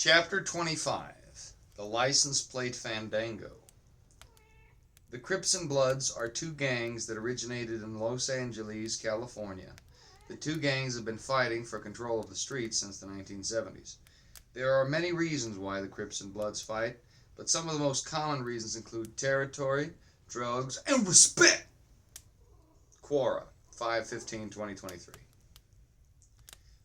Chapter 25. The License Plate Fandango. The Crips and Bloods are two gangs that originated in Los Angeles, California. The two gangs have been fighting for control of the streets since the 1970s. There are many reasons why the Crips and Bloods fight, but some of the most common reasons include territory, drugs, and respect. Quora, 5/15/2023.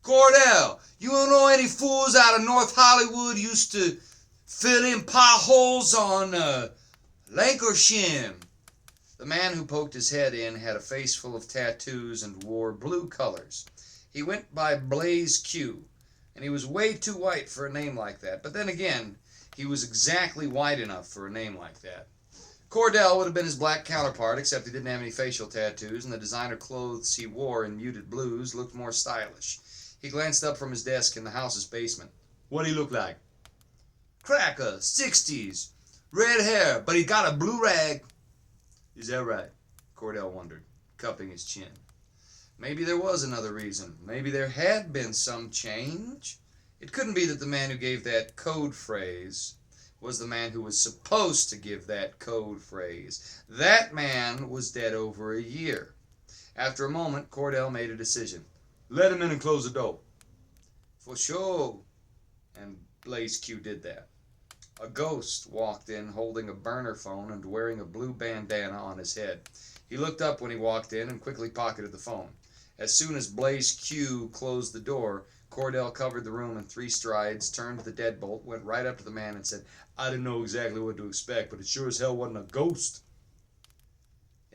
Cordell, you don't know any fools out of North Hollywood used to fill in potholes on Lancashire? The man who poked his head in had a face full of tattoos and wore blue colors. He went by Blaze Q, and he was way too white for a name like that. But then again, he was exactly white enough for a name like that. Cordell would have been his black counterpart, except he didn't have any facial tattoos, and the designer clothes he wore in muted blues looked more stylish. He glanced up from his desk in the house's basement. What'd he look like? Cracker, 60s, red hair, but he got a blue rag. Is that right? Cordell wondered, cupping his chin. Maybe there was another reason. Maybe there had been some change. It couldn't be that the man who gave that code phrase was the man who was supposed to give that code phrase. That man was dead over a year. After a moment, Cordell made a decision. Let him in and close the door. For sure. And Blaze Q did that. A ghost walked in holding a burner phone and wearing a blue bandana on his head. He looked up when he walked in and quickly pocketed the phone. As soon as Blaze Q closed the door, Cordell covered the room in 3 strides, turned the deadbolt, went right up to the man and said, I didn't know exactly what to expect, but it sure as hell wasn't a ghost.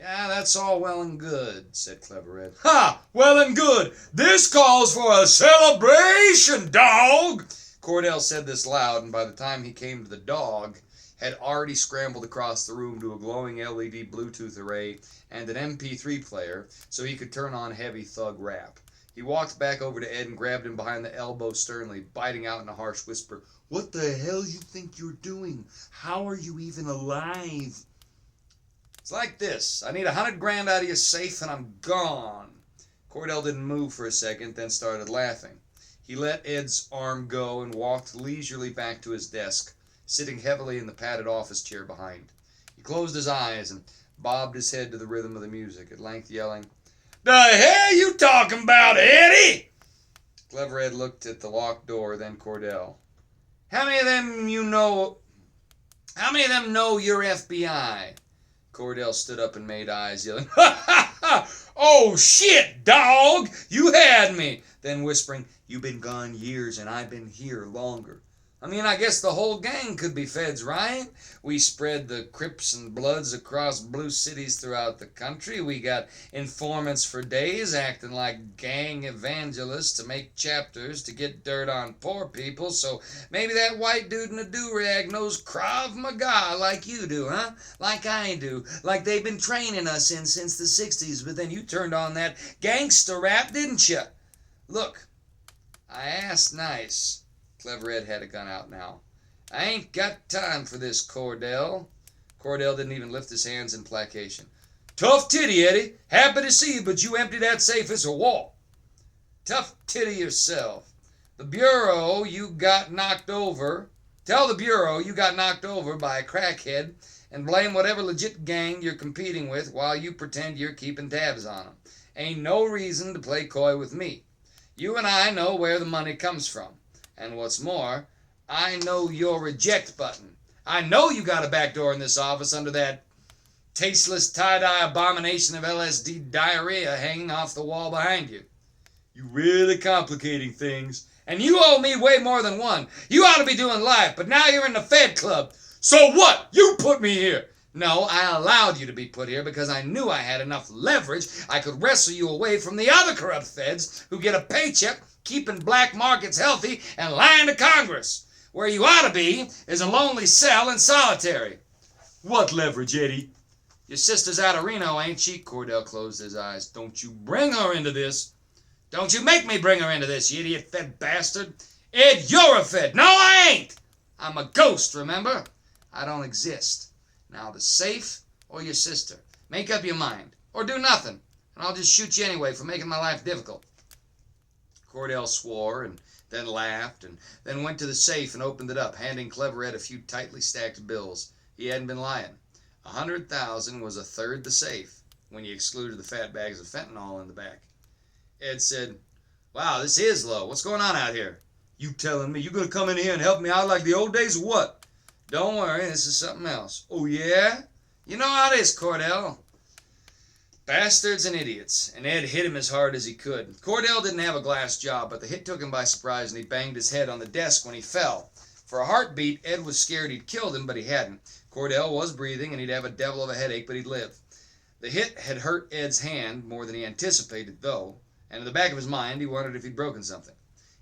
Yeah, that's all well and good, said Clever Ed. Ha! Well and good! This calls for a celebration, dog! Cordell said this loud, and by the time he came to the dog, had already scrambled across the room to a glowing LED Bluetooth array and an MP3 player so he could turn on heavy thug rap. He walked back over to Ed and grabbed him behind the elbow sternly, biting out in a harsh whisper, What the hell you think you're doing? How are you even alive? It's like this. I need 100 grand out of your safe and I'm gone. Cordell didn't move for a second, then started laughing. He let Ed's arm go and walked leisurely back to his desk, sitting heavily in the padded office chair behind. He closed his eyes and bobbed his head to the rhythm of the music, at length yelling, The hell you talking about, Eddie? Clever Ed looked at the locked door, then Cordell. How many of them know you're FBI? Cordell stood up and made eyes, yelling, Ha ha ha! Oh shit, dog! You had me! Then whispering, You've been gone years and I've been here longer. I mean, I guess the whole gang could be feds, right? We spread the Crips and Bloods across blue cities throughout the country. We got informants for days acting like gang evangelists to make chapters to get dirt on poor people. So maybe that white dude in a do-rag knows Krav Maga like you do, huh? Like I do. Like they've been training us in since the 60s. But then you turned on that gangster rap, didn't you? Look, I asked nice. Clever Ed had a gun out now. I ain't got time for this, Cordell. Cordell didn't even lift his hands in placation. Tough titty, Eddie. Happy to see you, but you emptied that safe as a wall. Tough titty yourself. The Bureau you got knocked over. Tell the Bureau you got knocked over by a crackhead and blame whatever legit gang you're competing with while you pretend you're keeping tabs on them. Ain't no reason to play coy with me. You and I know where the money comes from. And what's more, I know your reject button. I know you got a back door in this office under that tasteless tie-dye abomination of LSD diarrhea hanging off the wall behind you. You really complicating things. And you owe me way more than one. You ought to be doing life, but now you're in the Fed Club. So what? You put me here. No, I allowed you to be put here because I knew I had enough leverage I could wrestle you away from the other corrupt feds who get a paycheck keeping black markets healthy and lying to Congress. Where you ought to be is a lonely cell in solitary. What leverage, Eddie? Your sister's out of Reno, ain't she? Cordell closed his eyes. Don't you bring her into this. Don't you make me bring her into this, you idiot fed bastard. Ed, you're a fed. No, I ain't. I'm a ghost, remember? I don't exist. Now the safe or your sister. Make up your mind. Or do nothing. And I'll just shoot you anyway for making my life difficult. Cordell swore and then laughed and then went to the safe and opened it up, handing Clever Ed a few tightly stacked bills. He hadn't been lying. 100,000 was a third the safe when you excluded the fat bags of fentanyl in the back. Ed said, "Wow, this is low. What's going on out here?" "You telling me you gonna come in here and help me out like the old days or what?" "Don't worry, this is something else." "Oh yeah? You know how it is, Cordell." Bastards and idiots, and Ed hit him as hard as he could. Cordell didn't have a glass jaw, but the hit took him by surprise and he banged his head on the desk when he fell. For a heartbeat, Ed was scared he'd killed him, but he hadn't. Cordell was breathing and he'd have a devil of a headache, but he'd live. The hit had hurt Ed's hand more than he anticipated, though, and in the back of his mind he wondered if he'd broken something.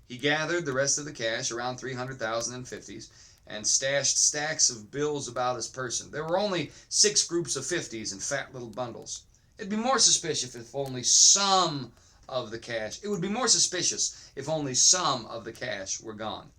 He gathered the rest of the cash, around 300,000 in 50s, and stashed stacks of bills about his person. There were only 6 groups of 50s in fat little bundles. It'd be more suspicious if only some of the cash. It would be more suspicious if only some of the cash were gone.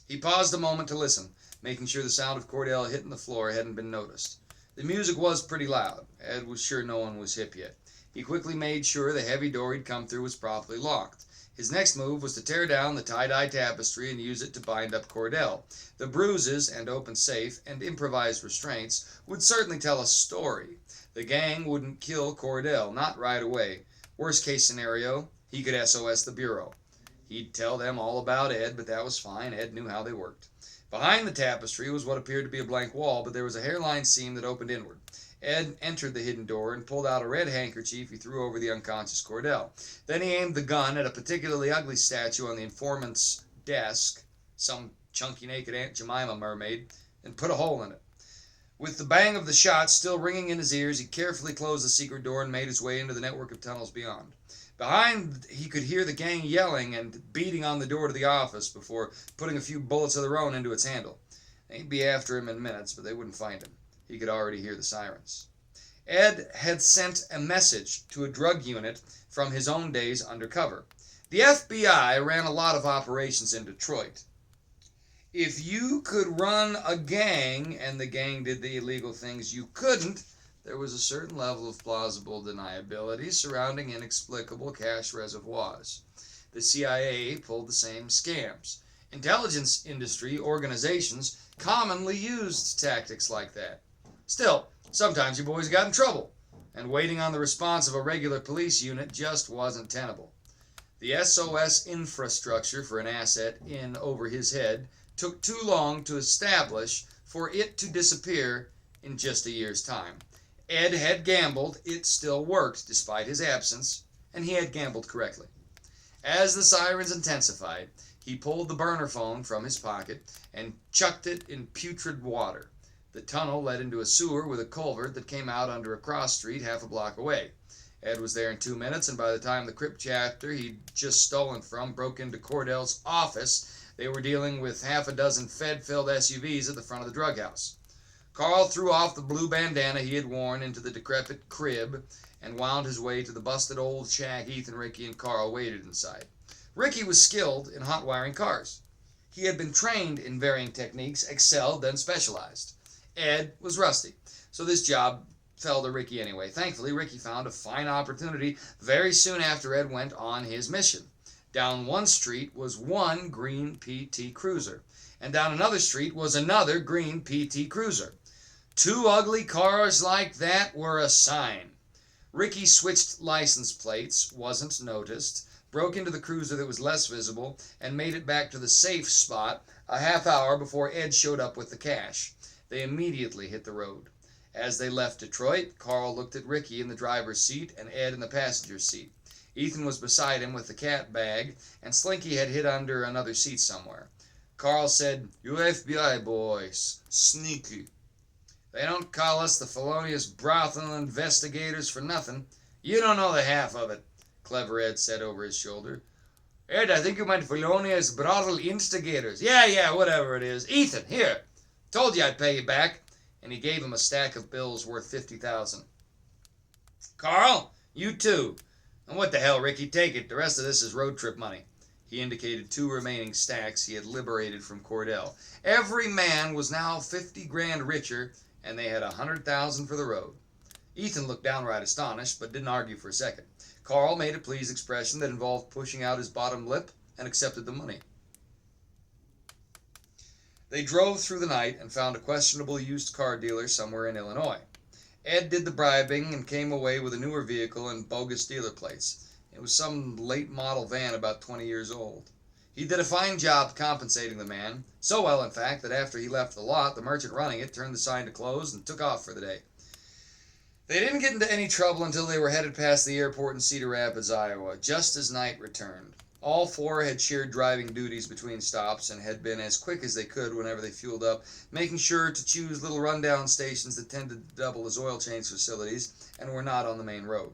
He paused a moment to listen, making sure the sound of Cordell hitting the floor hadn't been noticed. The music was pretty loud. Ed was sure no one was hip yet. He quickly made sure the heavy door he'd come through was properly locked. His next move was to tear down the tie-dye tapestry and use it to bind up Cordell. The bruises and open safe and improvised restraints would certainly tell a story. The gang wouldn't kill Cordell, not right away. Worst case scenario, he could SOS the Bureau. He'd tell them all about Ed, but that was fine. Ed knew how they worked. Behind the tapestry was what appeared to be a blank wall, but there was a hairline seam that opened inward. Ed entered the hidden door and pulled out a red handkerchief he threw over the unconscious Cordell. Then he aimed the gun at a particularly ugly statue on the informant's desk, some chunky naked Aunt Jemima mermaid, and put a hole in it. With the bang of the shot still ringing in his ears, he carefully closed the secret door and made his way into the network of tunnels beyond. Behind, he could hear the gang yelling and beating on the door to the office before putting a few bullets of their own into its handle. They'd be after him in minutes, but they wouldn't find him. He could already hear the sirens. Ed had sent a message to a drug unit from his own days undercover. The FBI ran a lot of operations in Detroit. If you could run a gang and the gang did the illegal things you couldn't, there was a certain level of plausible deniability surrounding inexplicable cash reservoirs. The CIA pulled the same scams. Intelligence industry organizations commonly used tactics like that. Still, sometimes your boys got in trouble, and waiting on the response of a regular police unit just wasn't tenable. The SOS infrastructure for an asset in over his head took too long to establish for it to disappear in just a year's time. Ed had gambled, it still worked despite his absence, and he had gambled correctly. As the sirens intensified, he pulled the burner phone from his pocket and chucked it in putrid water. The tunnel led into a sewer with a culvert that came out under a cross street half a block away. Ed was there in 2 minutes, and by the time the crypt chapter he'd just stolen from broke into Cordell's office, they were dealing with half a dozen Fed-filled SUVs at the front of the drug house. Carl threw off the blue bandana he had worn into the decrepit crib and wound his way to the busted old shack Ethan, Ricky, and Carl waited inside. Ricky was skilled in hot wiring cars. He had been trained in varying techniques, excelled, then specialized. Ed was rusty, so this job fell to Ricky anyway. Thankfully, Ricky found a fine opportunity very soon after Ed went on his mission. Down one street was one green PT Cruiser, and down another street was another green PT Cruiser. 2 ugly cars like that were a sign. Ricky switched license plates, wasn't noticed, broke into the cruiser that was less visible, and made it back to the safe spot a half hour before Ed showed up with the cash. They immediately hit the road. As they left Detroit, Carl looked at Ricky in the driver's seat and Ed in the passenger seat. Ethan was beside him with the cat bag, and Slinky had hid under another seat somewhere. Carl said, "You FBI boys, sneaky. They don't call us the felonious brothel investigators for nothing. You don't know the half of it," Clever Ed said over his shoulder. "Ed, I think you meant felonious brothel instigators." Yeah, whatever it is. Ethan, here. Told you I'd pay you back." And he gave him a stack of bills worth 50,000. "Carl, you too. And what the hell, Ricky, take it. The rest of this is road trip money." He indicated 2 remaining stacks he had liberated from Cordell. Every man was now 50 grand richer, and they had 100,000 for the road. Ethan looked downright astonished, but didn't argue for a second. Carl made a pleased expression that involved pushing out his bottom lip and accepted the money. They drove through the night and found a questionable used car dealer somewhere in Illinois. Ed did the bribing and came away with a newer vehicle and bogus dealer plates. It was some late model van about 20 years old. He did a fine job compensating the man, so well in fact that after he left the lot, the merchant running it turned the sign to close and took off for the day. They didn't get into any trouble until they were headed past the airport in Cedar Rapids, Iowa, just as night returned. All four had shared driving duties between stops and had been as quick as they could whenever they fueled up, making sure to choose little rundown stations that tended to double as oil change facilities and were not on the main road.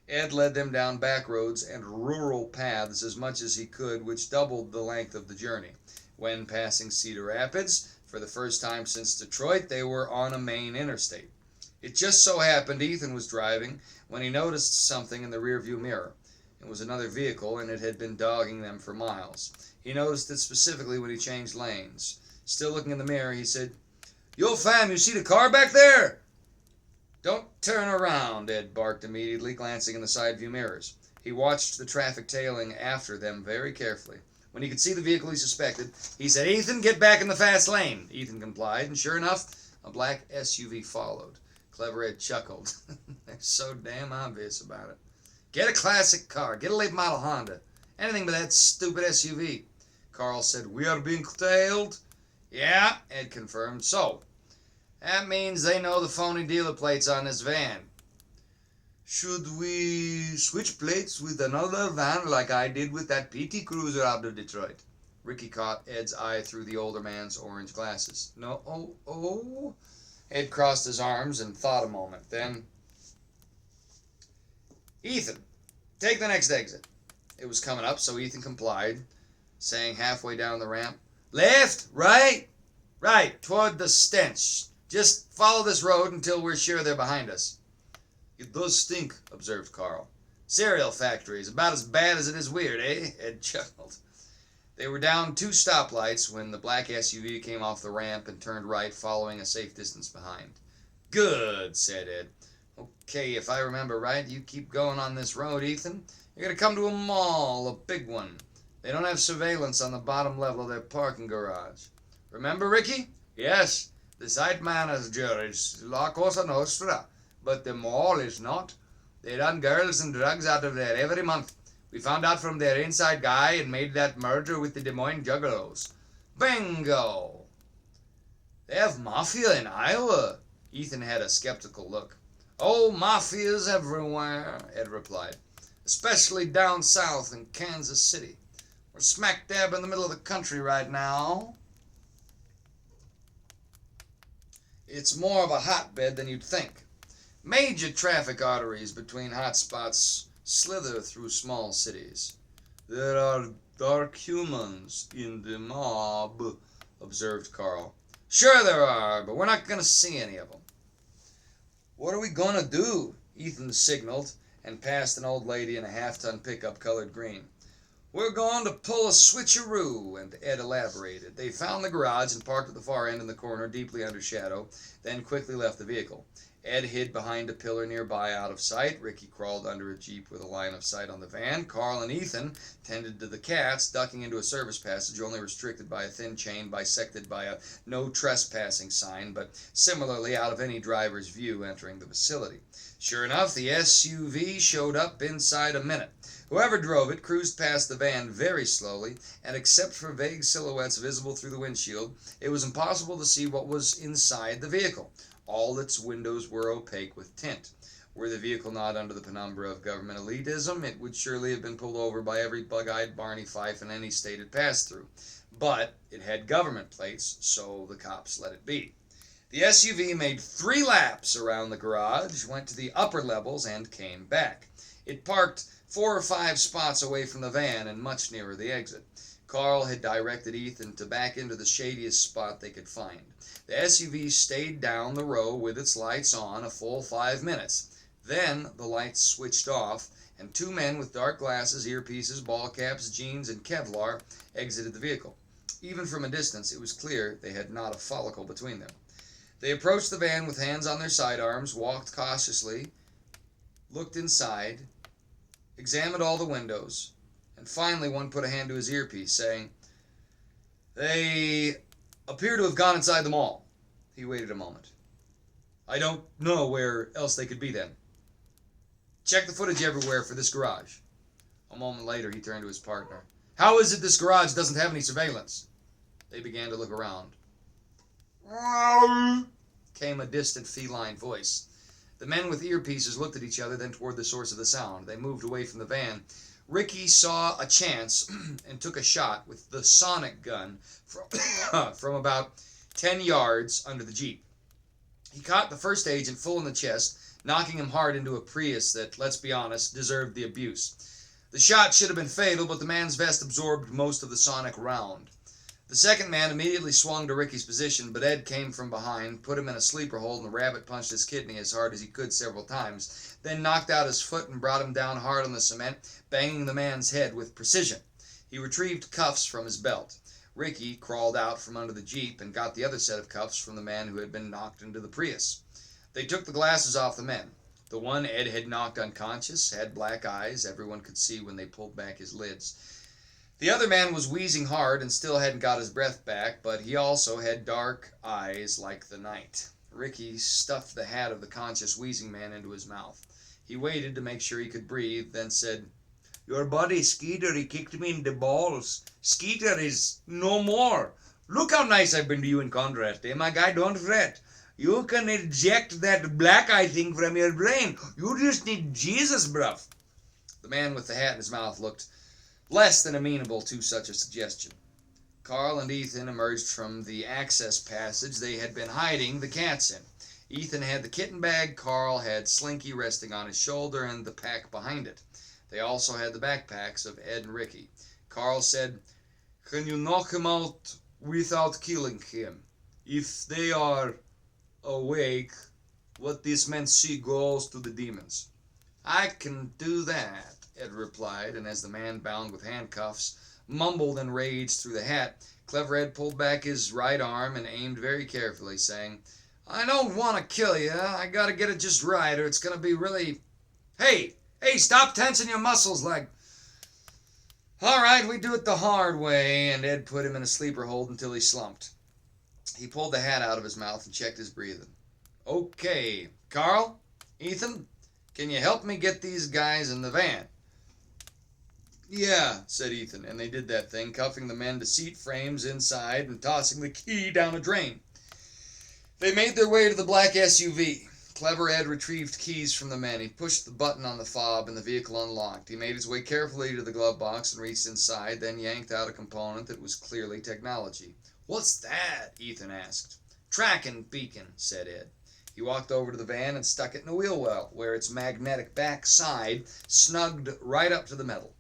Ed led them down back roads and rural paths as much as he could, which doubled the length of the journey. When passing Cedar Rapids, for the first time since Detroit, they were on a main interstate. It just so happened Ethan was driving when he noticed something in the rearview mirror. It was another vehicle, and it had been dogging them for miles. He noticed it specifically when he changed lanes. Still looking in the mirror, he said, "Yo, fam, you see the car back there?" "Don't turn around," Ed barked immediately, glancing in the side view mirrors. He watched the traffic tailing after them very carefully. When he could see the vehicle he suspected, he said, "Ethan, get back in the fast lane." Ethan complied, and sure enough, a black SUV followed. Clever Ed chuckled. They're so damn obvious about it. "Get a classic car. Get a late model Honda. Anything but that stupid SUV." Carl said, "We are being tailed?" "Yeah," Ed confirmed. "So, that means they know the phony dealer plates on this van. Should we switch plates with another van like I did with that PT Cruiser out of Detroit?" Ricky caught Ed's eye through the older man's orange glasses. "No, oh. Ed crossed his arms and thought a moment. Then, "Ethan, take the next exit." It was coming up, so Ethan complied, saying halfway down the ramp, "Left, right, toward the stench. Just follow this road until we're sure they're behind us." "It does stink," observed Carl. "Cereal factory is about as bad as it is weird, eh?" Ed chuckled. They were down 2 stoplights when the black SUV came off the ramp and turned right, following a safe distance behind. "Good," said Ed. "Okay, if I remember right, you keep going on this road, Ethan. You're going to come to a mall, a big one. They don't have surveillance on the bottom level of their parking garage. Remember, Ricky?" "Yes, the site manager is La Cosa Nostra, but the mall is not. They run girls and drugs out of there every month. We found out from their inside guy and made that merger with the Des Moines Juggalos." "Bingo!" "They have mafia in Iowa." Ethan had a skeptical look. "Oh, mafia's everywhere," Ed replied. "Especially down south in Kansas City. We're smack dab in the middle of the country right now. It's more of a hotbed than you'd think. Major traffic arteries between hot spots slither through small cities." "There are dark humans in the mob," observed Carl. "Sure there are, but we're not going to see any of them." "What are we going to do?" Ethan signaled and passed an old lady in a half-ton pickup colored green. "We're going to pull a switcheroo," and Ed elaborated. They found the garage and parked at the far end in the corner, deeply under shadow, then quickly left the vehicle. Ed hid behind a pillar nearby, out of sight. Ricky crawled under a Jeep with a line of sight on the van. Carl and Ethan tended to the cats, ducking into a service passage only restricted by a thin chain bisected by a no trespassing sign, but similarly out of any driver's view entering the facility. Sure enough, the SUV showed up inside a minute. Whoever drove it cruised past the van very slowly, and except for vague silhouettes visible through the windshield, it was impossible to see what was inside the vehicle. All its windows were opaque with tint. Were the vehicle not under the penumbra of government elitism, it would surely have been pulled over by every bug-eyed Barney Fife in any state it passed through. But it had government plates, so the cops let it be. The SUV made 3 laps around the garage, went to the upper levels, and came back. It parked 4 or 5 spots away from the van and much nearer the exit. Carl had directed Ethan to back into the shadiest spot they could find. The SUV stayed down the row with its lights on a full 5 minutes. Then the lights switched off, and 2 men with dark glasses, earpieces, ball caps, jeans, and Kevlar exited the vehicle. Even from a distance, it was clear they had not a follicle between them. They approached the van with hands on their sidearms, walked cautiously, looked inside, examined all the windows, and finally one put a hand to his earpiece, saying, "They appear to have gone inside the mall." He waited a moment. "I don't know where else they could be then. Check the footage everywhere for this garage." A moment later, he turned to his partner. "How is it this garage doesn't have any surveillance?" They began to look around. Came a distant feline voice. The men with earpieces looked at each other, then toward the source of the sound. They moved away from the van. Ricky saw a chance and took a shot with the sonic gun from about 10 yards under the Jeep. He caught the first agent full in the chest, knocking him hard into a Prius that, let's be honest, deserved the abuse. The shot should have been fatal, but the man's vest absorbed most of the sonic round. The second man immediately swung to Ricky's position, but Ed came from behind, put him in a sleeper hold, and the rabbit punched his kidney as hard as he could several times, then knocked out his foot and brought him down hard on the cement, banging the man's head with precision. He retrieved cuffs from his belt. Ricky crawled out from under the Jeep and got the other set of cuffs from the man who had been knocked into the Prius. They took the glasses off the men. The one Ed had knocked unconscious had black eyes everyone could see when they pulled back his lids. The other man was wheezing hard and still hadn't got his breath back, but he also had dark eyes like the night. Ricky stuffed the hat of the conscious wheezing man into his mouth. He waited to make sure he could breathe, then said, "Your buddy Skeeter, he kicked me in the balls. Skeeter is no more. Look how nice I've been to you in contrast, eh, my guy? Don't fret. You can eject that black eye thing from your brain. You just need Jesus, bruv." The man with the hat in his mouth looked less than amenable to such a suggestion. Carl and Ethan emerged from the access passage they had been hiding the cats in. Ethan had the kitten bag, Carl had Slinky resting on his shoulder and the pack behind it. They also had the backpacks of Ed and Ricky. Carl said, "Can you knock him out without killing him? If they are awake, what these men see goes to the demons." "I can do that," Ed replied, and as the man bound with handcuffs mumbled and raged through the hat, Clever Ed pulled back his right arm and aimed very carefully, saying, "I don't want to kill you. I gotta get it just right, or it's gonna be really... Hey, stop tensing your muscles like..." "All right, we do it the hard way," and Ed put him in a sleeper hold until he slumped. He pulled the hat out of his mouth and checked his breathing. "Okay, Carl, Ethan, can you help me get these guys in the van?" "Yeah," said Ethan, and they did that thing, cuffing the men to seat frames inside and tossing the key down a drain. They made their way to the black SUV. Clever Ed retrieved keys from the men. He pushed the button on the fob and the vehicle unlocked. He made his way carefully to the glove box and reached inside, then yanked out a component that was clearly technology. "What's that?" Ethan asked. "Tracking beacon," said Ed. He walked over to the van and stuck it in a wheel well, where its magnetic back side snugged right up to the metal.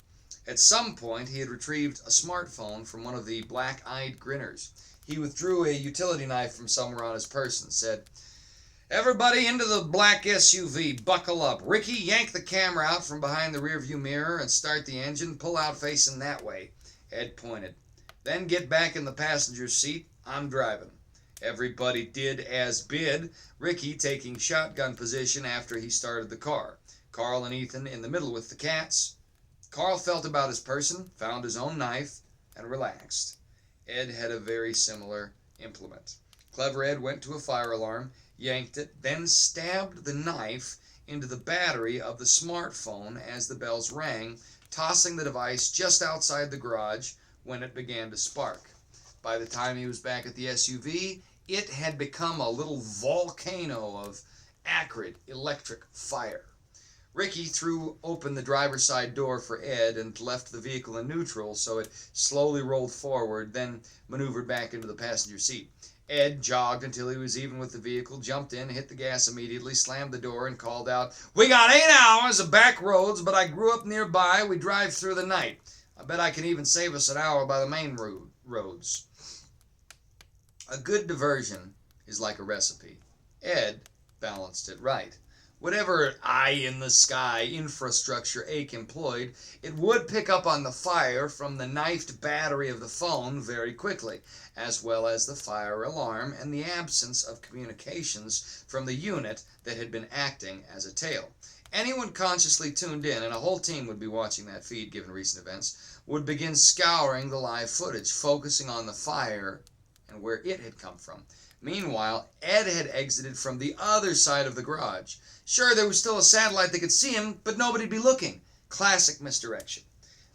At some point, he had retrieved a smartphone from one of the black-eyed grinners. He withdrew a utility knife from somewhere on his person, said, "Everybody into the black SUV, buckle up. Ricky, yank the camera out from behind the rearview mirror and start the engine. Pull out facing that way." Ed pointed. "Then get back in the passenger seat. I'm driving." Everybody did as bid, Ricky taking shotgun position after he started the car. Carl and Ethan in the middle with the cats. Carl felt about his person, found his own knife, and relaxed. Ed had a very similar implement. Clever Ed went to a fire alarm, yanked it, then stabbed the knife into the battery of the smartphone as the bells rang, tossing the device just outside the garage when it began to spark. By the time he was back at the SUV, it had become a little volcano of acrid electric fire. Ricky threw open the driver's side door for Ed and left the vehicle in neutral so it slowly rolled forward, then maneuvered back into the passenger seat. Ed jogged until he was even with the vehicle, jumped in, hit the gas immediately, slammed the door, and called out, "We got 8 hours of back roads, but I grew up nearby. We drive through the night. I bet I can even save us an hour by the main roads." A good diversion is like a recipe. Ed balanced it right. Whatever eye-in-the-sky infrastructure Ake employed, it would pick up on the fire from the knifed battery of the phone very quickly, as well as the fire alarm and the absence of communications from the unit that had been acting as a tail. Anyone consciously tuned in, and a whole team would be watching that feed given recent events, would begin scouring the live footage, focusing on the fire and where it had come from. Meanwhile, Ed had exited from the other side of the garage. Sure, there was still a satellite that could see him, but nobody'd be looking. Classic misdirection.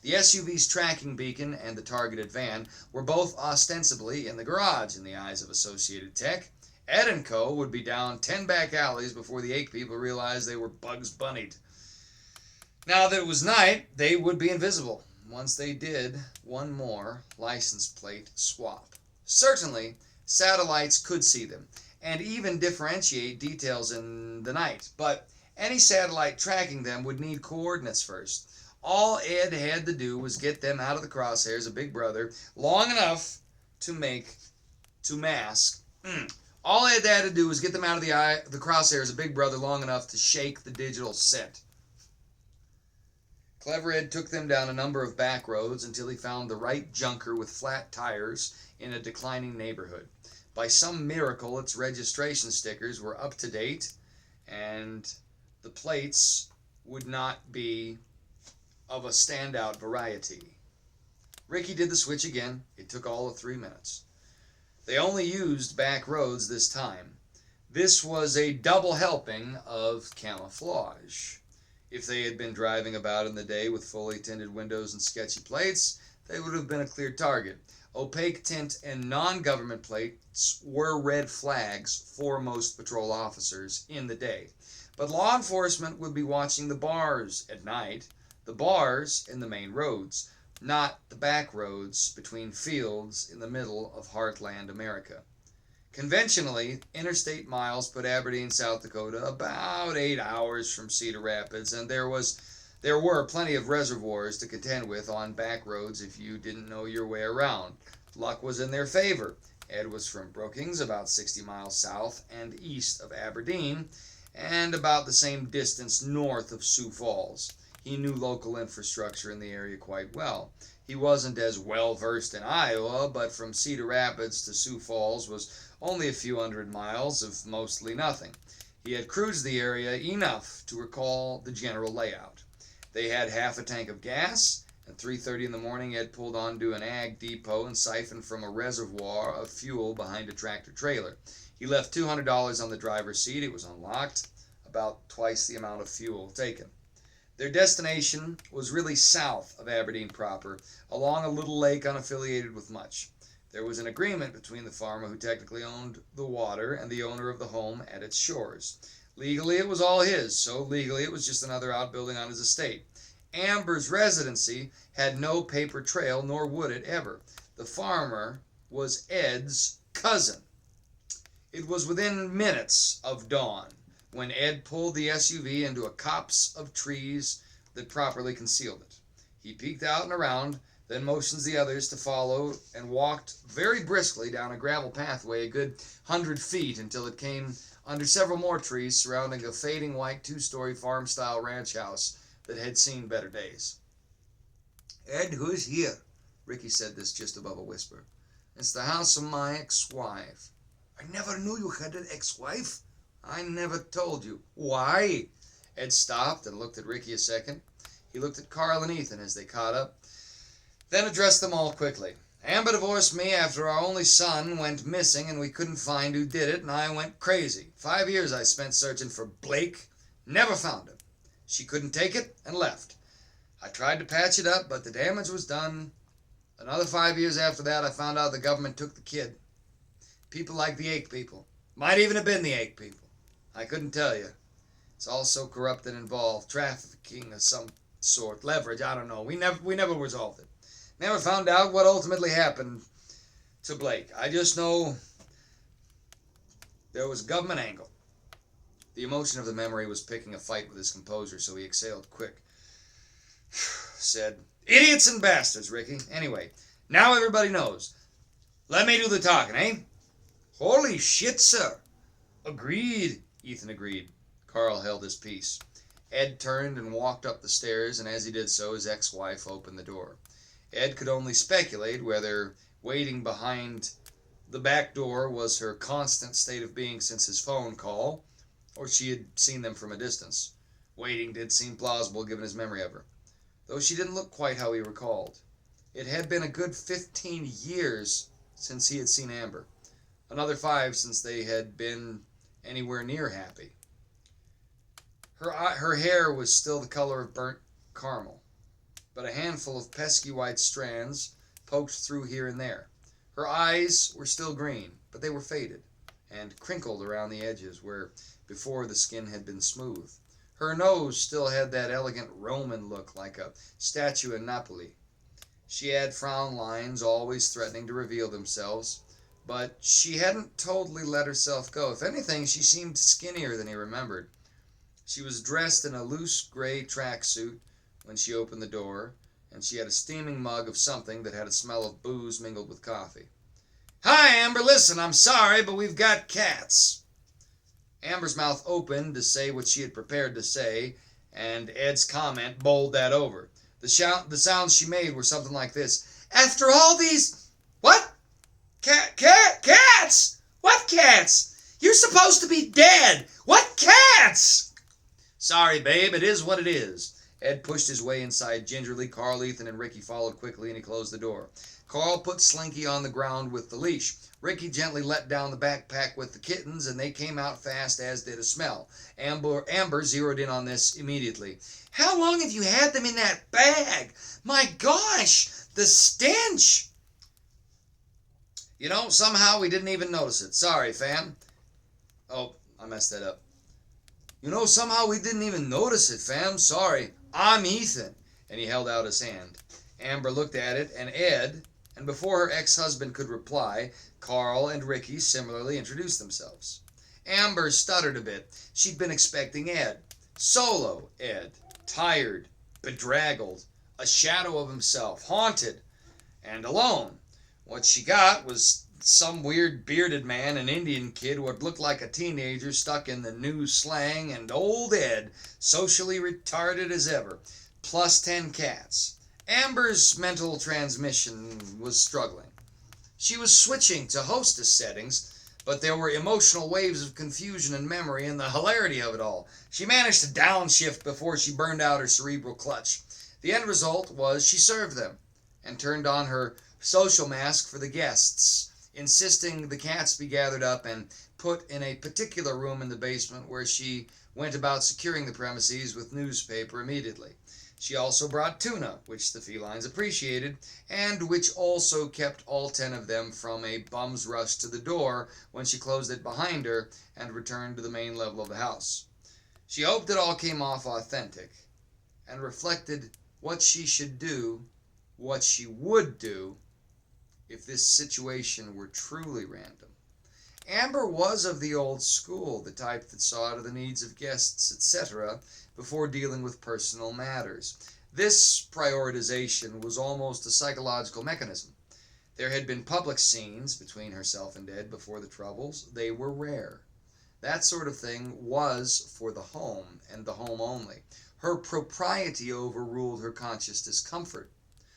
The SUV's tracking beacon and the targeted van were both ostensibly in the garage in the eyes of Associated Tech. Ed and Co. would be down 10 back alleys before the Ake people realized they were Bugs Bunnied. Now that it was night, they would be invisible. Once they did, one more license plate swap. Certainly, satellites could see them, and even differentiate details in the night, but any satellite tracking them would need coordinates first. All Ed had to do was get them out of the crosshairs of Big Brother long enough to mask. All Ed had to do was get them out of the crosshairs of Big Brother long enough to shake the digital scent. Clever Ed took them down a number of back roads until he found the right junker with flat tires in a declining neighborhood. By some miracle, its registration stickers were up to date, and the plates would not be of a standout variety. Ricky did the switch again. It took all of 3 minutes. They only used back roads this time. This was a double helping of camouflage. If they had been driving about in the day with fully tinted windows and sketchy plates, they would have been a clear target. Opaque tint and non-government plates were red flags for most patrol officers in the day. But law enforcement would be watching the bars at night, the bars in the main roads, not the back roads between fields in the middle of heartland America. Conventionally, interstate miles put Aberdeen, South Dakota about 8 hours from Cedar Rapids, and there were plenty of reservoirs to contend with on back roads if you didn't know your way around. Luck was in their favor. Ed was from Brookings, about 60 miles south and east of Aberdeen, and about the same distance north of Sioux Falls. He knew local infrastructure in the area quite well. He wasn't as well versed in Iowa, but from Cedar Rapids to Sioux Falls was only a few hundred miles of mostly nothing. He had cruised the area enough to recall the general layout. They had half a tank of gas. At 3:30 in the morning, Ed pulled onto an ag depot and siphoned from a reservoir of fuel behind a tractor trailer. He left $200 on the driver's seat. It was unlocked, about twice the amount of fuel taken. Their destination was really south of Aberdeen proper, along a little lake unaffiliated with much. There was an agreement between the farmer who technically owned the water and the owner of the home at its shores. Legally, it was all his, so legally it was just another outbuilding on his estate. Amber's residency had no paper trail, nor would it ever. The farmer was Ed's cousin. It was within minutes of dawn when Ed pulled the SUV into a copse of trees that properly concealed it. He peeked out and around, then motions the others to follow, and walked very briskly down a gravel pathway a good 100 feet until it came under several more trees surrounding a fading white two-story farm-style ranch house that had seen better days. "Ed, who's here?" Ricky said this just above a whisper. "It's the house of my ex-wife." "I never knew you had an ex-wife." "I never told you." "Why?" Ed stopped and looked at Ricky a second. He looked at Carl and Ethan as they caught up, then addressed them all quickly. "Amber divorced me after our only son went missing and we couldn't find who did it, and I went crazy. 5 years I spent searching for Blake. Never found him. She couldn't take it and left. I tried to patch it up, but the damage was done. Another 5 years after that, I found out the government took the kid. People like the Ake people. Might even have been the Ake people. I couldn't tell you. It's all so corrupt and involved. Trafficking of some sort. Leverage, I don't know. We never resolved it. Never found out what ultimately happened to Blake. I just know there was a government angle." The emotion of the memory was picking a fight with his composure, so he exhaled quick. Said, "Idiots and bastards, Ricky. Anyway, now everybody knows. Let me do the talking, eh?" "Holy shit, sir." "Agreed," Ethan agreed. Carl held his peace. Ed turned and walked up the stairs, and as he did so, his ex-wife opened the door. Ed could only speculate whether waiting behind the back door was her constant state of being since his phone call, or she had seen them from a distance. Waiting did seem plausible given his memory of her, though she didn't look quite how he recalled. It had been a good 15 years since he had seen Amber. Another 5 since they had been anywhere near happy. Her hair was still the color of burnt caramel, but a handful of pesky white strands poked through here and there. Her eyes were still green, but they were faded and crinkled around the edges where before the skin had been smooth. Her nose still had that elegant Roman look like a statue in Napoli. She had frown lines always threatening to reveal themselves, but she hadn't totally let herself go. If anything, she seemed skinnier than he remembered. She was dressed in a loose gray tracksuit when she opened the door, and she had a steaming mug of something that had a smell of booze mingled with coffee. "Hi, Amber, listen, I'm sorry, but we've got cats." Amber's mouth opened to say what she had prepared to say, and Ed's comment bowled that over. The sounds she made were something like this. "After all these... What? Cats? What cats? You're supposed to be dead. What cats?" "Sorry, babe, it is what it is." Ed pushed his way inside gingerly. Carl, Ethan, and Ricky followed quickly, and he closed the door. Carl put Slinky on the ground with the leash. Ricky gently let down the backpack with the kittens, and they came out fast, as did a smell. Amber zeroed in on this immediately. "How long have you had them in that bag? My gosh, the stench!" Somehow we didn't even notice it. Sorry, fam. Oh, I messed that up. Somehow we didn't even notice it, fam. Sorry. I'm Ethan. And he held out his hand. Amber looked at it, and Ed, and before her ex-husband could reply, Carl and Ricky similarly introduced themselves. Amber stuttered a bit. She'd been expecting Ed. Solo Ed. Tired. Bedraggled. A shadow of himself. Haunted. And alone. What she got was some weird bearded man, an Indian kid, what looked like a teenager stuck in the new slang, and old Ed, socially retarded as ever, plus 10 cats. Amber's mental transmission was struggling. She was switching to hostess settings, but there were emotional waves of confusion and memory and the hilarity of it all. She managed to downshift before she burned out her cerebral clutch. The end result was she served them and turned on her social mask for the guests, insisting the cats be gathered up and put in a particular room in the basement where she went about securing the premises with newspaper immediately. She also brought tuna, which the felines appreciated, and which also kept all 10 of them from a bum's rush to the door when she closed it behind her and returned to the main level of the house. She hoped it all came off authentic, and reflected what she should do, what she would do, if this situation were truly random. Amber was of the old school, the type that saw to the needs of guests, etc., before dealing with personal matters. This prioritization was almost a psychological mechanism. There had been public scenes between herself and Ed before the troubles. They were rare. That sort of thing was for the home, and the home only. Her propriety overruled her conscious discomfort.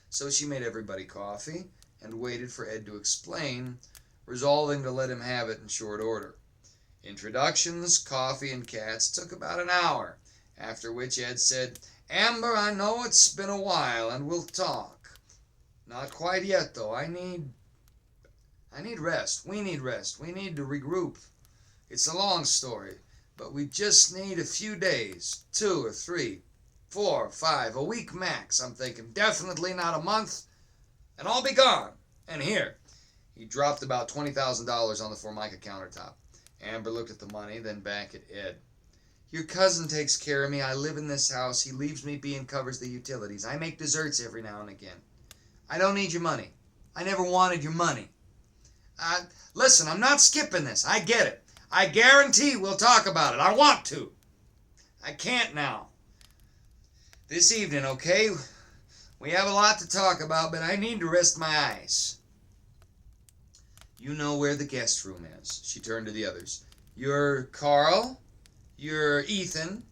So she made everybody coffee, and waited for Ed to explain, resolving to let him have it in short order. Introductions, coffee, and cats took about an hour, after which Ed said, "Amber, I know it's been a while, and we'll talk. Not quite yet, though. I need rest. We need rest. We need to regroup. It's a long story, but we just need a few days, 2 or 3, 4, 5, a week max, I'm thinking. Definitely not a month. And I'll be gone. And here." He dropped about $20,000 on the Formica countertop. Amber looked at the money, then back at Ed. "Your cousin takes care of me. I live in this house. He leaves me be and covers the utilities. I make desserts every now and again. I don't need your money. I never wanted your money. Listen, I'm not skipping this. I get it. I guarantee we'll talk about it. I want to. I can't now. This evening, okay? We have a lot to talk about, but I need to rest my eyes. You know where the guest room is." She turned to the others. "You're Carl. You're Ethan.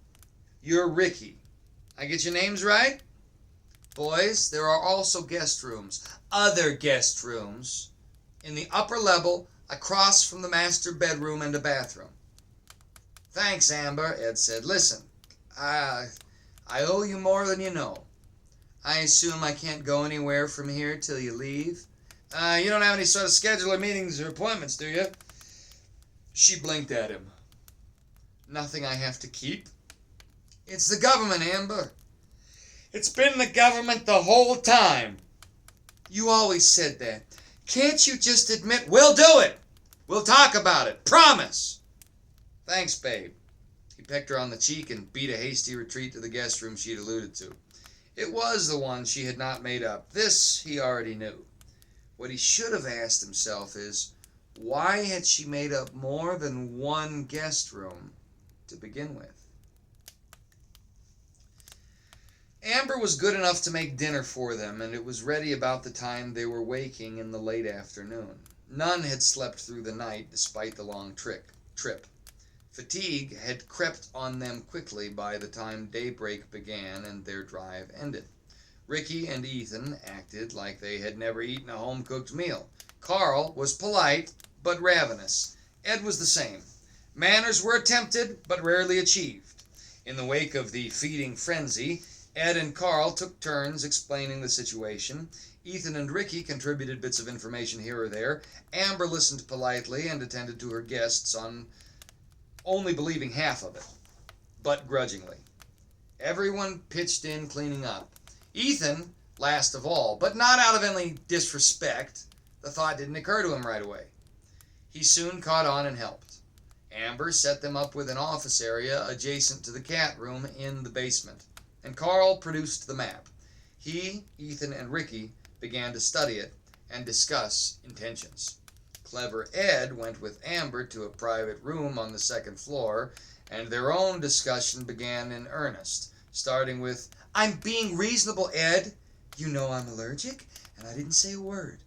You're Ricky. I get your names right? Boys, there are also guest rooms, other guest rooms, in the upper level across from the master bedroom and a bathroom." "Thanks, Amber," Ed said. "Listen, I owe you more than you know. I assume I can't go anywhere from here till you leave? You don't have any sort of scheduled meetings or appointments, do you? She blinked at him. Nothing I have to keep? It's the government, Amber. It's been the government the whole time. You always said that. Can't you just admit we'll do it? We'll talk about it. Promise. Thanks, babe. He pecked her on the cheek and beat a hasty retreat to the guest room she'd alluded to. It was the one she had not made up. This he already knew. What he should have asked himself is, why had she made up more than one guest room to begin with? Amber was good enough to make dinner for them, and it was ready about the time they were waking in the late afternoon. None had slept through the night, despite the long trip. Fatigue had crept on them quickly by the time daybreak began and their drive ended. Ricky and Ethan acted like they had never eaten a home-cooked meal. Carl was polite, but ravenous. Ed was the same. Manners were attempted, but rarely achieved. In the wake of the feeding frenzy, Ed and Carl took turns explaining the situation. Ethan and Ricky contributed bits of information here or there. Amber listened politely and attended to her guests, on only believing half of it, but grudgingly. Everyone pitched in cleaning up. Ethan, last of all, but not out of any disrespect. The thought didn't occur to him right away. He soon caught on and helped. Amber set them up with an office area adjacent to the cat room in the basement, and Carl produced the map. He, Ethan, and Ricky began to study it and discuss intentions. Clever Ed went with Amber to a private room on the second floor, and their own discussion began in earnest, starting with, I'm being reasonable, Ed. You know I'm allergic, and I didn't say a word.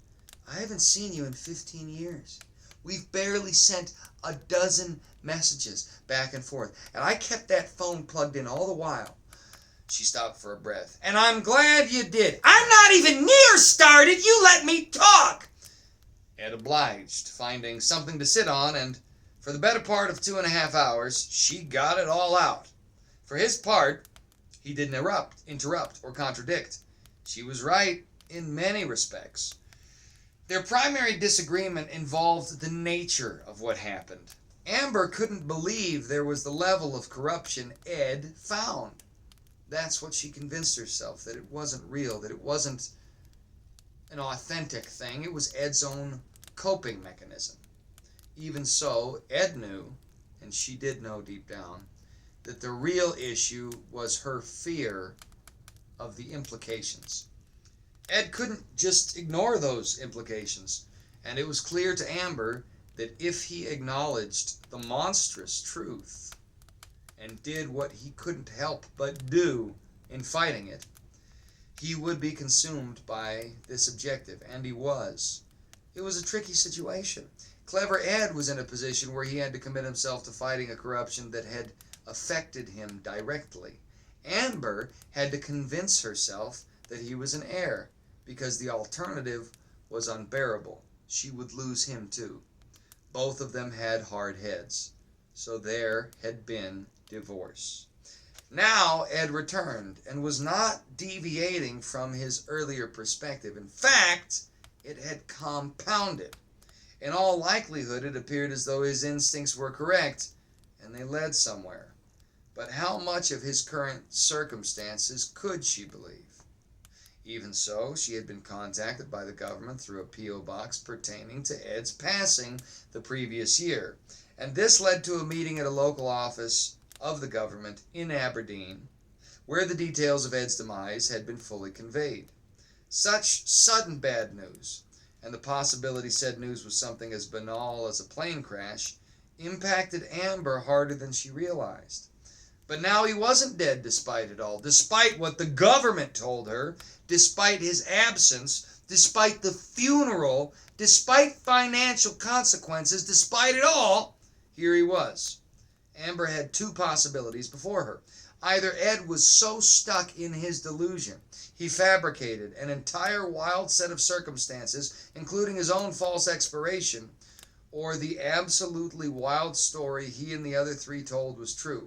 I haven't seen you in 15 years. We've barely sent a dozen messages back and forth, and I kept that phone plugged in all the while. She stopped for a breath. And I'm glad you did. I'm not even near started. You let me talk. Ed obliged, finding something to sit on, and for the better part of 2.5 hours, she got it all out. For his part, he didn't interrupt, or contradict. She was right in many respects. Their primary disagreement involved the nature of what happened. Amber couldn't believe there was the level of corruption Ed found. That's what she convinced herself, that it wasn't real, that it wasn't an authentic thing. It was Ed's own coping mechanism. Even so, Ed knew, and she did know deep down, that the real issue was her fear of the implications. Ed couldn't just ignore those implications, and it was clear to Amber that if he acknowledged the monstrous truth and did what he couldn't help but do in fighting it, he would be consumed by this objective, and he was. It was a tricky situation. Clever Ed was in a position where he had to commit himself to fighting a corruption that had affected him directly. Amber had to convince herself that he was an heir, because the alternative was unbearable. She would lose him too. Both of them had hard heads, so there had been divorce. Now Ed returned and was not deviating from his earlier perspective. In fact, it had compounded. In all likelihood, it appeared as though his instincts were correct, and they led somewhere. But how much of his current circumstances could she believe? Even so, she had been contacted by the government through a P.O. box pertaining to Ed's passing the previous year, and this led to a meeting at a local office of the government in Aberdeen, where the details of Ed's demise had been fully conveyed. Such sudden bad news, and the possibility said news was something as banal as a plane crash, impacted Amber harder than she realized. But now he wasn't dead despite it all, despite what the government told her, despite his absence, despite the funeral, despite financial consequences, despite it all, here he was. Amber had two possibilities before her. Either Ed was so stuck in his delusion, he fabricated an entire wild set of circumstances, including his own false expiration, or the absolutely wild story he and the other three told was true.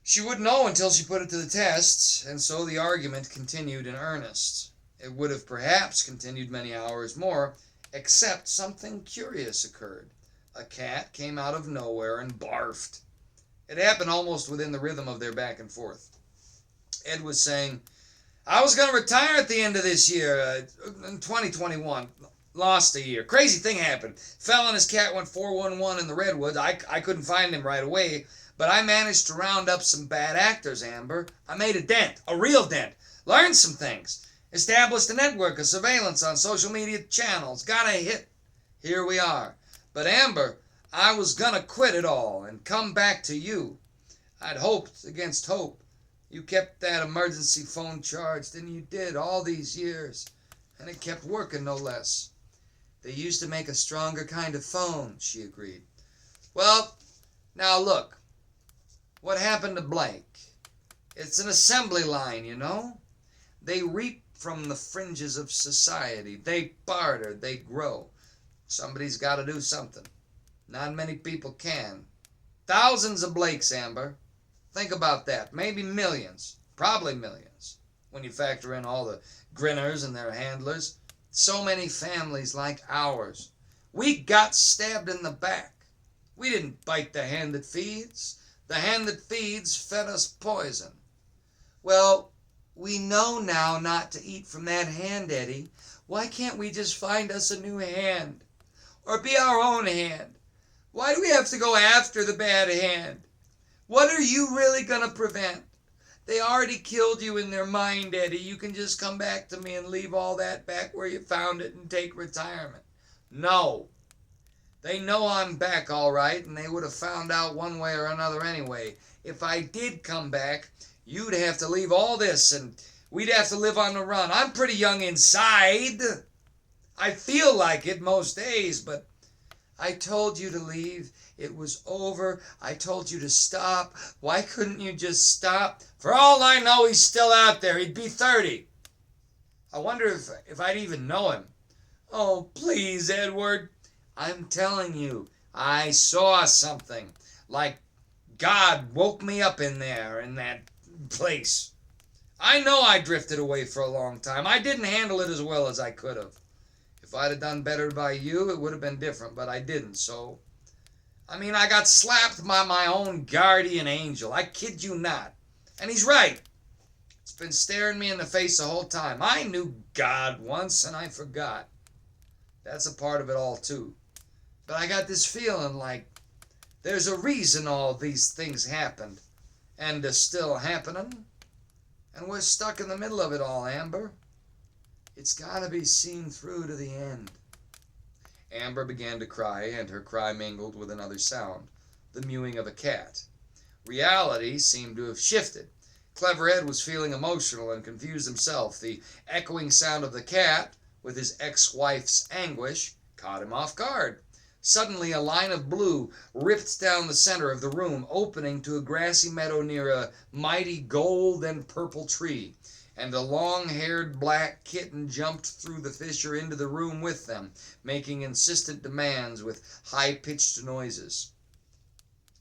She wouldn't know until she put it to the test, and so the argument continued in earnest. It would have perhaps continued many hours more, except something curious occurred. A cat came out of nowhere and barfed. It happened almost within the rhythm of their back and forth. Ed was saying, I was going to retire at the end of this year, in 2021. Lost a year. Crazy thing happened. Fell and his cat went 411 in the redwoods. I couldn't find him right away, but I managed to round up some bad actors, Amber. I made a dent, a real dent. Learned some things. Established a network of surveillance on social media channels. Got a hit. Here we are. But Amber, I was going to quit it all and come back to you. I'd hoped against hope. You kept that emergency phone charged, and you did all these years. And it kept working, no less. They used to make a stronger kind of phone, she agreed. Well, now look. What happened to Blake? It's an assembly line, you know? They reap from the fringes of society. They barter, they grow. Somebody's got to do something. Not many people can. Thousands of Blakes, Amber. Think about that. Maybe millions. Probably millions. When you factor in all the grinners and their handlers. So many families like ours. We got stabbed in the back. We didn't bite the hand that feeds. The hand that feeds fed us poison. Well, we know now not to eat from that hand, Eddie. Why can't we just find us a new hand? Or be our own hand? Why do we have to go after the bad hand? What are you really going to prevent? They already killed you in their mind, Eddie. You can just come back to me and leave all that back where you found it and take retirement. No. They know I'm back all right, and they would have found out one way or another anyway. If I did come back, you'd have to leave all this, and we'd have to live on the run. I'm pretty young inside. I feel like it most days, but I told you to leave. It was over. I told you to stop. Why couldn't you just stop? For all I know, he's still out there. He'd be 30. I wonder if I'd even know him. Oh, please, Edward. I'm telling you, I saw something. Like God woke me up in there, in that place. I know I drifted away for a long time. I didn't handle it as well as I could have. If I'd have done better by you, it would have been different, but I didn't, so... I got slapped by my own guardian angel. I kid you not. And he's right. It's been staring me in the face the whole time. I knew God once, and I forgot. That's a part of it all, too. But I got this feeling like there's a reason all these things happened, and are still happening. And we're stuck in the middle of it all, Amber. It's got to be seen through to the end. Amber began to cry, and her cry mingled with another sound, the mewing of a cat. Reality seemed to have shifted. Clever Ed was feeling emotional and confused himself. The echoing sound of the cat, with his ex-wife's anguish, caught him off guard. Suddenly a line of blue ripped down the center of the room, opening to a grassy meadow near a mighty gold and purple tree. And a long-haired black kitten jumped through the fissure into the room with them, making insistent demands with high-pitched noises.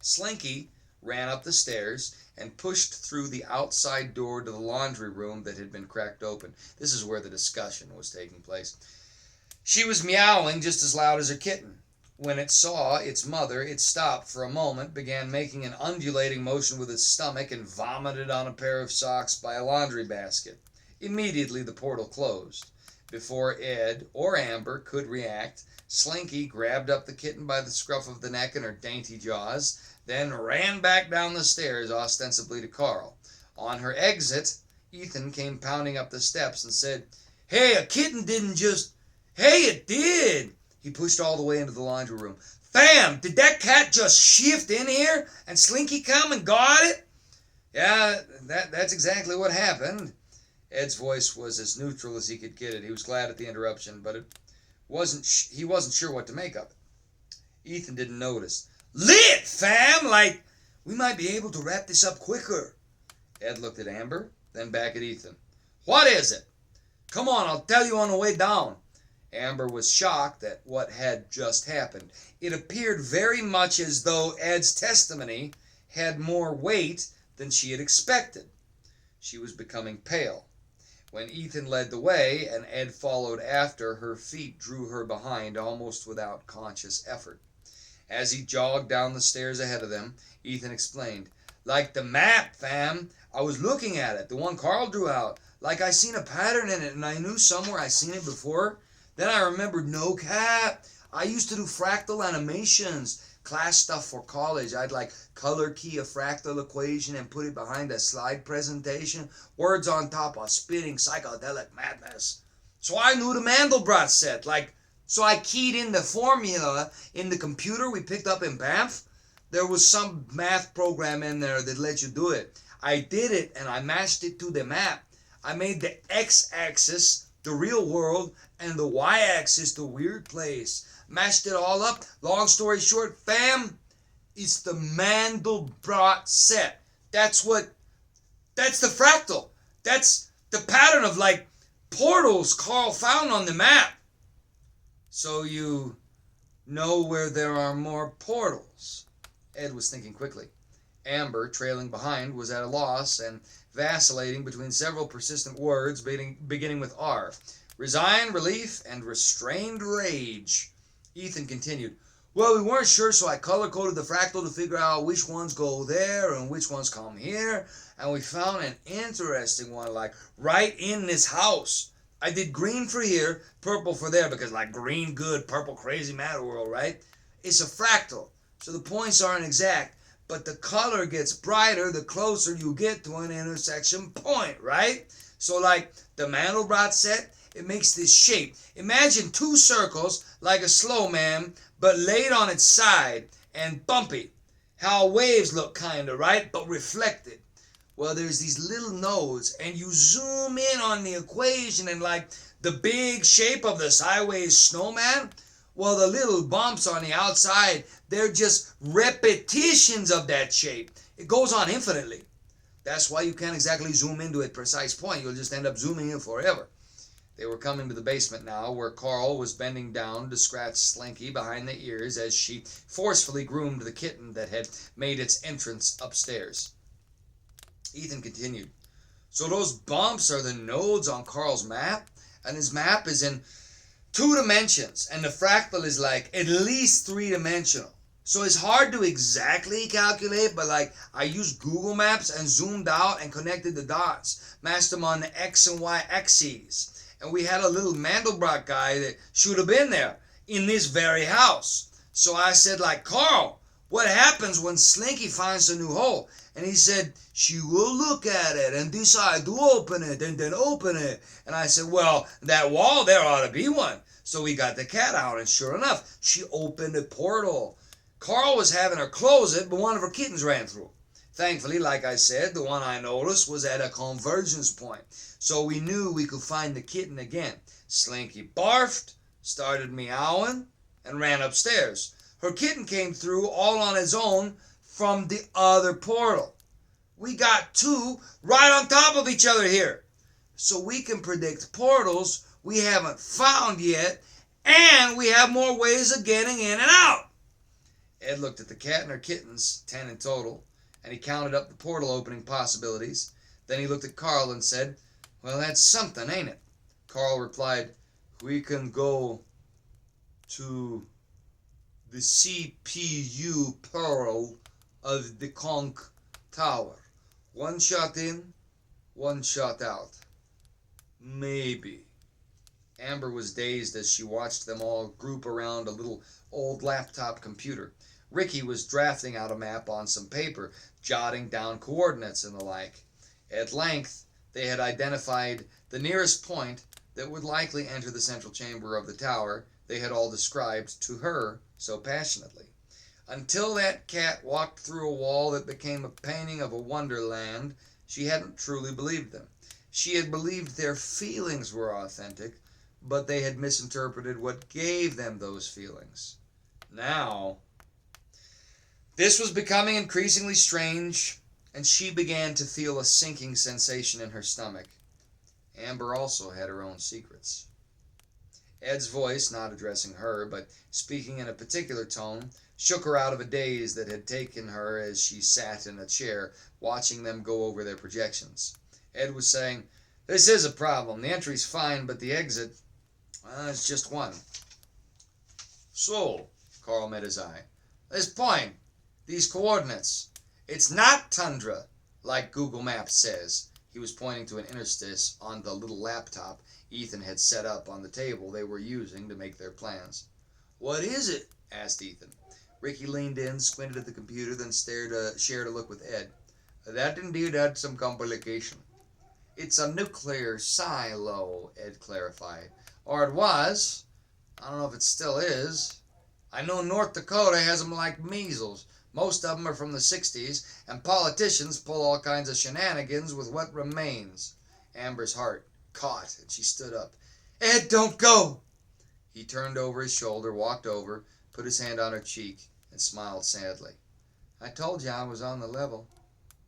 Slinky ran up the stairs and pushed through the outside door to the laundry room that had been cracked open. This is where the discussion was taking place. She was meowing just as loud as her kitten. When it saw its mother, it stopped for a moment, began making an undulating motion with its stomach, and vomited on a pair of socks by a laundry basket. Immediately the portal closed. Before Ed or Amber could react, Slinky grabbed up the kitten by the scruff of the neck in her dainty jaws, then ran back down the stairs, ostensibly to Carl. On her exit, Ethan came pounding up the steps and said, "Hey, a kitten didn't just... Hey, it did!" He pushed all the way into the laundry room. "Fam, did that cat just shift in here and Slinky come and got it?" "Yeah, that's exactly what happened." Ed's voice was as neutral as he could get it. He was glad at the interruption, but he wasn't sure what to make of it. Ethan didn't notice. "Lit, fam! Like, we might be able to wrap this up quicker." Ed looked at Amber, then back at Ethan. "What is it?" "Come on, I'll tell you on the way down." Amber was shocked at what had just happened. It appeared very much as though Ed's testimony had more weight than she had expected. She was becoming pale. When Ethan led the way and Ed followed after, her feet drew her behind almost without conscious effort. As he jogged down the stairs ahead of them, Ethan explained, "Like the map, fam. I was looking at it, the one Carl drew out. Like I seen a pattern in it, and I knew somewhere I seen it before. Then I remembered, no cap. I used to do fractal animations, class stuff for college. I'd like color key a fractal equation and put it behind a slide presentation, words on top of spitting psychedelic madness. So I knew the Mandelbrot set, so I keyed in the formula in the computer we picked up in Banff. There was some math program in there that let you do it. I did it and I matched it to the map. I made the x-axis the real world and the y-axis the weird place. Mashed it all up. Long story short, fam, it's the Mandelbrot set. That's the fractal. That's the pattern of portals Carl found on the map. So you know where there are more portals." Ed was thinking quickly. Amber, trailing behind, was at a loss and vacillating between several persistent words beginning with R. Resign, relief, and restrained rage. Ethan continued, "Well, we weren't sure, so I color-coded the fractal to figure out which ones go there and which ones come here. And we found an interesting one, right in this house. I did green for here, purple for there, because green good, purple crazy mad world, right? It's a fractal, so the points aren't exact, but the color gets brighter the closer you get to an intersection point, right? So the Mandelbrot set, it makes this shape. Imagine two circles like a slow man, but laid on its side and bumpy. How waves look kinda, right? But reflected. Well, there's these little nodes, and you zoom in on the equation and the big shape of the sideways snowman, well, the little bumps on the outside, they're just repetitions of that shape. It goes on infinitely. That's why you can't exactly zoom into a precise point. You'll just end up zooming in forever." They were coming to the basement now, where Carl was bending down to scratch Slinky behind the ears as she forcefully groomed the kitten that had made its entrance upstairs. Ethan continued, "So those bumps are the nodes on Carl's map, and his map is in 2 dimensions, and the fractal is at least 3-dimensional. So it's hard to exactly calculate, but I used Google Maps and zoomed out and connected the dots, matched them on the X and Y axes. And we had a little Mandelbrot guy that should have been there in this very house. So I said, Carl, what happens when Slinky finds a new hole? And he said, she will look at it and decide to open it and then open it. And I said, well, that wall there ought to be one. So we got the cat out, and sure enough, she opened a portal. Carl was having her close it, but one of her kittens ran through. Thankfully, like I said, the one I noticed was at a convergence point. So we knew we could find the kitten again. Slinky barfed, started meowing, and ran upstairs. Her kitten came through all on its own from the other portal. We got 2 right on top of each other here. So we can predict portals we haven't found yet, and we have more ways of getting in and out." Ed looked at the cat and her kittens, 10 in total, and he counted up the portal opening possibilities. Then he looked at Carl and said, "Well, that's something, ain't it?" Carl replied, "We can go to the CPU portal of the Conch Tower. 1 shot in, 1 shot out. Maybe." Amber was dazed as she watched them all group around a little old laptop computer. Ricky was drafting out a map on some paper, jotting down coordinates and the like. At length, they had identified the nearest point that would likely enter the central chamber of the tower they had all described to her so passionately. Until that cat walked through a wall that became a painting of a wonderland, she hadn't truly believed them. She had believed their feelings were authentic, but they had misinterpreted what gave them those feelings. Now, this was becoming increasingly strange, and she began to feel a sinking sensation in her stomach. Amber also had her own secrets. Ed's voice, not addressing her, but speaking in a particular tone, shook her out of a daze that had taken her as she sat in a chair watching them go over their projections. Ed was saying, "This is a problem. The entry's fine, but the exit, well, it's just one." "So," Carl met his eye, "this point, these coordinates, it's not tundra, like Google Maps says." He was pointing to an interstice on the little laptop Ethan had set up on the table they were using to make their plans. "What is it?" asked Ethan. Ricky leaned in, squinted at the computer, then shared a look with Ed. "That indeed had some complication." "It's a nuclear silo," Ed clarified. "Or it was. I don't know if it still is. I know North Dakota has 'em like measles. Most of 'em are from the 60s, and politicians pull all kinds of shenanigans with what remains." Amber's heart caught, and she stood up. "Ed, don't go!" He turned over his shoulder, walked over, put his hand on her cheek, and smiled sadly. "I told you I was on the level."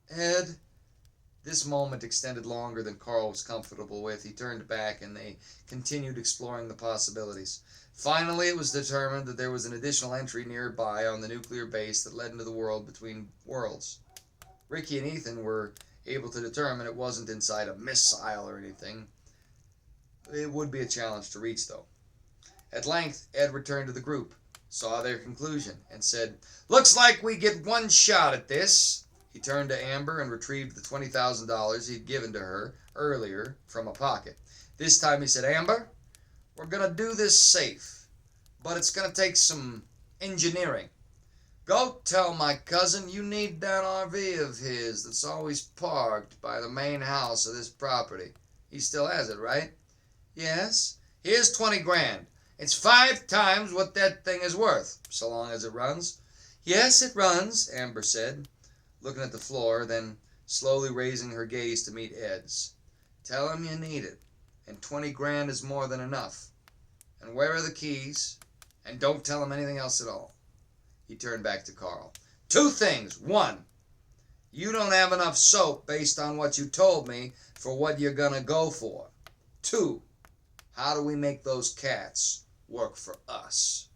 "Ed." This moment extended longer than Carl was comfortable with. He turned back, and they continued exploring the possibilities. Finally, it was determined that there was an additional entry nearby on the nuclear base that led into the world between worlds. Ricky and Ethan were able to determine it wasn't inside a missile or anything. It would be a challenge to reach, though. At length, Ed returned to the group, saw their conclusion, and said, "Looks like we get one shot at this." He turned to Amber and retrieved the $20,000 he'd given to her earlier from a pocket. This time he said, "Amber, we're going to do this safe, but it's going to take some engineering. Go tell my cousin you need that RV of his that's always parked by the main house of this property. He still has it, right?" "Yes." "Here's 20 grand. It's 5 times what that thing is worth, so long as it runs." "Yes, it runs," Amber said, looking at the floor, then slowly raising her gaze to meet Ed's. "Tell him you need it, and 20 grand is more than enough. And where are the keys? And don't tell him anything else at all." He turned back to Carl. "2 things. 1, you don't have enough soap based on what you told me for what you're going to go for. 2, how do we make those cats work for us?"